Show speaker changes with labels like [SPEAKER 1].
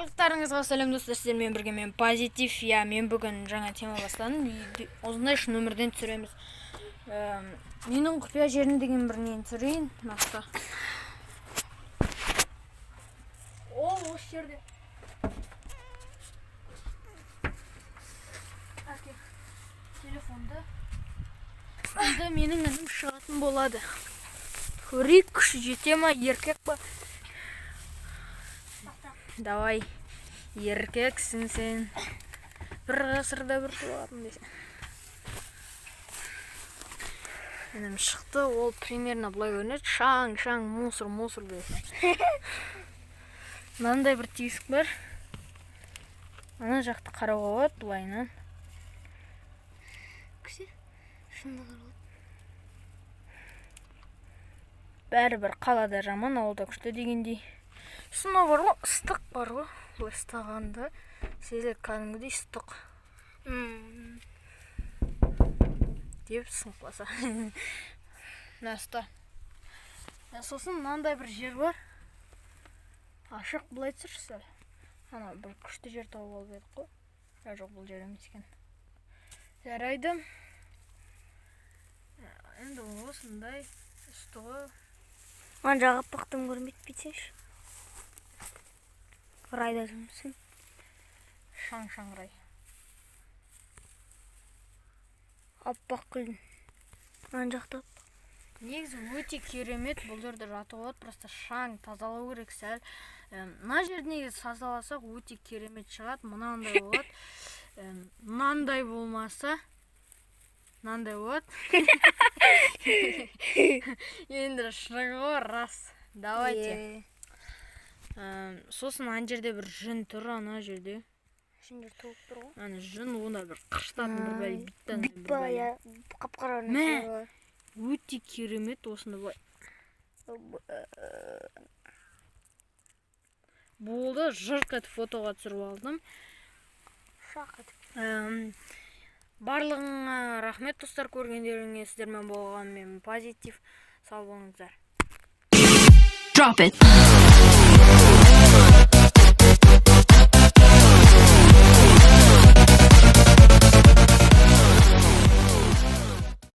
[SPEAKER 1] Барлықтарыңызға сәлем достар, сіздермен бірге мен позитив. Мен бүгін жаңа тема бастадым. Осындай үш нөмірден түсіреміз. Менің құпия жерін деген бірінен түсірейін. Нақты. Осы жерде. Телефонды. Енді менің інім шығатын болады. Көрейік, күші жете ма, еркек па? Давай, еркексің сен. Бір ғасырда бір туатын десең. Інім шықты, ол примерно былай көрінеді. Шаң, мусор десең. Мынандай бір тесік бар. Ана жақты қарауға болады, былайынан.
[SPEAKER 2] Күші, шында қарауға.
[SPEAKER 1] Бәрібір қалада жаман, ауылда күшті дегендей. Сұна бар ғой, ыстық бар ғой. Бұл ыстағанда сезіледі, кәдімгідей ыстық. Деп сынқласа. Наста. Сосын мынандай бір жер бар. Ашық былай түсірші сәл. Ана бір күшті жер тауып алып едік қой. Жоқ, бұл жер емес екен. Жарайды. Енді осындай ыстығы.
[SPEAKER 2] Ан жағып бақтым көрмейді бетсеш. Райда жұмысын.
[SPEAKER 1] Шаң рай.
[SPEAKER 2] Аппақ күлін. Ан жақтап.
[SPEAKER 1] Негізі өте керемет, бұл жерде жатып болады, просто шаң тазалау керек сәл. Мына жерде негізі тазаласақ өте керемет шығады. Мынандай болады. Мынандай болмаса, мынандай болады. Енді шығуы рас. Давайте. Сосын ана жерде бір жүн тұр, ана жерде.
[SPEAKER 2] Жүндер туып тұр ғой.
[SPEAKER 1] Ана жүн, онда бір қыштатын бір бәлі биттен.
[SPEAKER 2] Бит ба, я қапқара.
[SPEAKER 1] Мә, өте керемет осында былай. Болды, жырқ етіп фотоға түсіріп алдым.
[SPEAKER 2] Шақ етіп.
[SPEAKER 1] Барлығыңа рахмет достар, көргендеріңе. Сіздермен болған мен позитив. Сау болыңыздар.
[SPEAKER 3] Drop it.